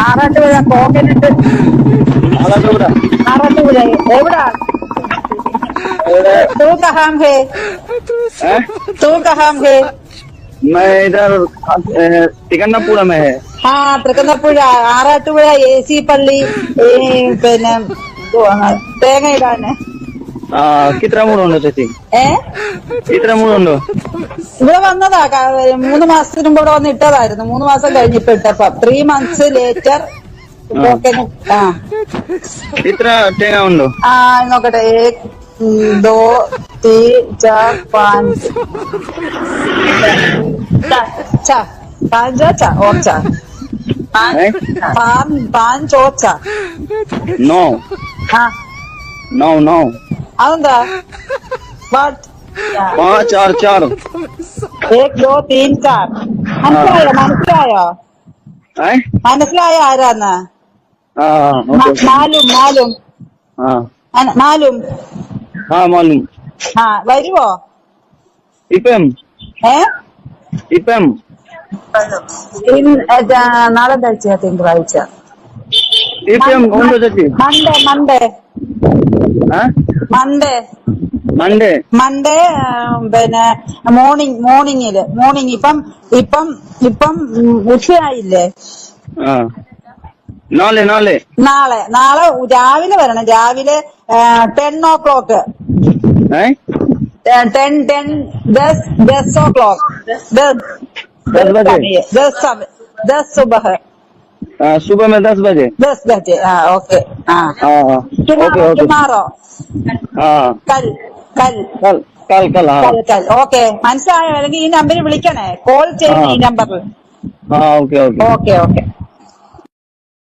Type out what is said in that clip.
Arattupuzha coconut. Arattupuzha. Arattupuzha എവിടാ? तू कहाँ है? तू कहाँ है? मैं इधर तिकन्नापुरा में है. हाँ തൃക്കുന്നപ്പുഴ ആറാട്ടുപുഴ AC പള്ളി പിന്നെ തേങ്ങ ഇടാന്. कितना मूड उണ്ടോ ചേച്ചി? ഇത്ര മൂടുണ്ടോ? ഇവിടെ വന്നതാ 3 മാസത്തിന് മുമ്പ് ഇവിടെ വന്ന് ഇട്ടതായിരുന്നു. 3 മാസം കഴിഞ്ഞിപ്പോ ഇട്ടപ്പോ 3 months ലേറ്റർ. ഇത്ര തേങ്ങ ഉണ്ടോ? നോക്കട്ടെ 1 2 3 4 5 5 ഓച്ച. No no no. അതെന്താ? 5 4 4. 1 2 3 4. മനസ്സിലായോ? മനസ്സിലായോ ആരാന്ന്? മാലും മാലും മാലും. മാലും. വരുവോ? ഇപ്പം നാളെ കഴിച്ച തിങ്കളാഴ്ച. ഇപ്പം ഉണ്ടോ ചേച്ചി? മൺഡേ മൺഡേ പിന്നെ മോർണിംഗ്. ഇപ്പം ഉച്ചയായില്ലേ? നാളെ രാവിലെ വരണം. രാവിലെ 10 o'clock. 10 o'clock. 10 सुबह. सुबह में 10 बजे. 10 बजे. ओके. टुमारो. കൽ. ഓക്കെ മനസ്സിലായോ? അല്ലെങ്കിൽ ഈ നമ്പറിൽ വിളിക്കണേ. കോൾ ചെയ്യണേ ഈ നമ്പറിൽ. ഓക്കെ.